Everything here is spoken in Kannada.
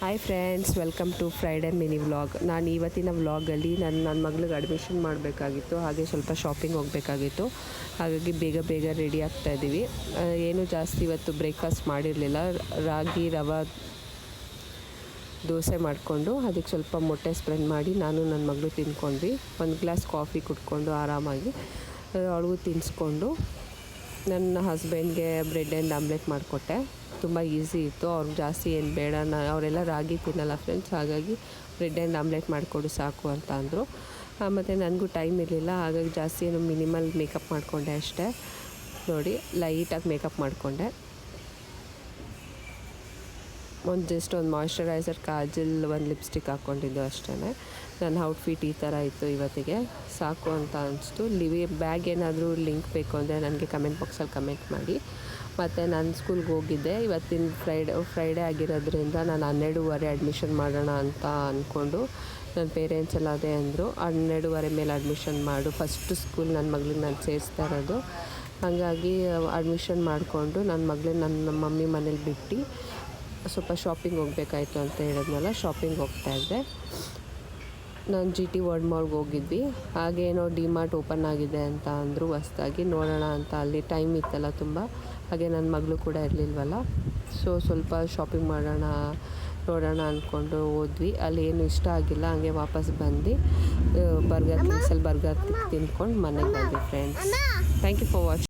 Hi friends, welcome to Friday mini vlog. ನಾನು ಇವತ್ತಿನ ವ್ಲಾಗಲ್ಲಿ ನನ್ನ ಮಗಳಿಗೆ ಅಡ್ಮಿಷನ್ ಮಾಡಬೇಕಾಗಿತ್ತು, ಹಾಗೆ ಸ್ವಲ್ಪ ಶಾಪಿಂಗ್ ಹೋಗಬೇಕಾಗಿತ್ತು. ಹಾಗಾಗಿ ಬೇಗ ರೆಡಿ ಆಗ್ತಾಯಿದ್ದೀವಿ. ಏನು ಜಾಸ್ತಿ ಇವತ್ತು ಬ್ರೇಕ್ಫಾಸ್ಟ್ ಮಾಡಿರಲಿಲ್ಲ. ರಾಗಿ ರವೆ ದೋಸೆ ಮಾಡಿಕೊಂಡು ಅದಕ್ಕೆ ಸ್ವಲ್ಪ ಮೊಟ್ಟೆ ಸ್ಪ್ರೆಡ್ ಮಾಡಿ ನಾನು ನನ್ನ ಮಗಳು ತಿಂದ್ಕೊಂಡ್ವಿ. ಒಂದು ಗ್ಲಾಸ್ ಕಾಫಿ ಕುಡ್ಕೊಂಡು ಆರಾಮಾಗಿ ಅವಳಿಗೂ ತಿನ್ನಿಸ್ಕೊಂಡು ನನ್ನ ಹಸ್ಬೆಂಡ್ಗೆ ಬ್ರೆಡ್ ಆ್ಯಂಡ್ ಆಮ್ಲೆಟ್ ಮಾಡಿಕೊಟ್ಟೆ. ತುಂಬ ಈಸಿ ಇತ್ತು. ಅವ್ರಿಗೆ ಜಾಸ್ತಿ ಏನು ಬೇಡ, ಅವರೆಲ್ಲ ರಾಗಿ ತಿನ್ನಲ್ಲ ಫ್ರೆಂಡ್ಸ್, ಹಾಗಾಗಿ ಬ್ರೆಡ್ ಆ್ಯಂಡ್ ಆಮ್ಲೆಟ್ ಮಾಡಿಕೊಡು ಸಾಕು ಅಂತ ಅಂದರು. ಮತ್ತು ನನಗೂ ಟೈಮ್ ಇರಲಿಲ್ಲ, ಹಾಗಾಗಿ ಜಾಸ್ತಿ ಏನು ಮಿನಿಮಲ್ ಮೇಕಪ್ ಮಾಡಿಕೊಂಡೆ ಅಷ್ಟೇ. ನೋಡಿ, ಲೈಟಾಗಿ ಮೇಕಪ್ ಮಾಡಿಕೊಂಡೆ. ಜಸ್ಟ್ ಒಂದು ಮಾಯ್ಶ್ಚರೈಸರ್, ಕಾಜಲ್, ಒಂದು ಲಿಪ್ಸ್ಟಿಕ್ ಹಾಕ್ಕೊಂಡಿದ್ದು ಅಷ್ಟೇ. ನನ್ನ ಔಟ್ಫಿಟ್ ಈ ಥರ ಇತ್ತು ಇವತ್ತಿಗೆ. ಸಾಕು ಅಂತ ಅನಿಸ್ತು. ಬ್ಯಾಗ್ ಏನಾದರೂ ಲಿಂಕ್ ಬೇಕು ಅಂದರೆ ನನಗೆ ಕಮೆಂಟ್ ಬಾಕ್ಸಲ್ಲಿ ಕಮೆಂಟ್ ಮಾಡಿ. ಮತ್ತು ನಾನು ಸ್ಕೂಲ್ಗೆ ಹೋಗಿದ್ದೆ. ಇವತ್ತಿನ ಫ್ರೈಡೇ ಆಗಿರೋದ್ರಿಂದ ನಾನು 12:30 ಅಡ್ಮಿಷನ್ ಮಾಡೋಣ ಅಂತ ಅಂದ್ಕೊಂಡು ನನ್ನ ಪೇರೆಂಟ್ಸ್ ಎಲ್ಲ ಅದೇ ಅಂದರು. 12:30 ಮೇಲೆ ಅಡ್ಮಿಷನ್ ಮಾಡು, ಫಸ್ಟು ಸ್ಕೂಲ್ ನನ್ನ ಮಗಳಿಗೆ ನಾನು ಸೇರಿಸ್ತಾ ಇರೋದು. ಹಾಗಾಗಿ ಅಡ್ಮಿಷನ್ ಮಾಡಿಕೊಂಡು ನನ್ನ ಮಗಳನ್ನ ನನ್ನ ಮಮ್ಮಿ ಮನೇಲಿ ಬಿಟ್ಟು ಸ್ವಲ್ಪ ಶಾಪಿಂಗ್ ಹೋಗಬೇಕಾಯ್ತು ಅಂತ ಹೇಳಿದ್ನಲ್ಲ, ಶಾಪಿಂಗ್ ಹೋಗ್ತಾಯಿದ್ದೆ. ನಾನು GT ವರ್ಲ್ಡ್ ಮಾಲ್ಗೆ ಹೋಗಿದ್ವಿ. ಹಾಗೇನೋ ಡಿಮಾರ್ಟ್ ಓಪನ್ ಆಗಿದೆ ಅಂತ ಅಂದರು ಹೊಸ್ದಾಗಿ, ನೋಡೋಣ ಅಂತ. ಅಲ್ಲಿ ಟೈಮ್ ಇತ್ತಲ್ಲ ತುಂಬ, ಹಾಗೆ ನನ್ನ ಮಗಳು ಕೂಡ ಇರಲಿಲ್ವಲ್ಲ, ಸ್ವಲ್ಪ ಶಾಪಿಂಗ್ ನೋಡೋಣ ಅಂದ್ಕೊಂಡು ಹೋದ್ವಿ. ಅಲ್ಲಿ ಏನು ಇಷ್ಟ ಆಗಿಲ್ಲ, ಹಂಗೆ ವಾಪಸ್ ಬಂದು ಬರ್ಗರ್ ತಿನ್ಕೊಂಡು ಮನೆಗೆ ಬಂದ್ವಿ friends. Thank you for watching.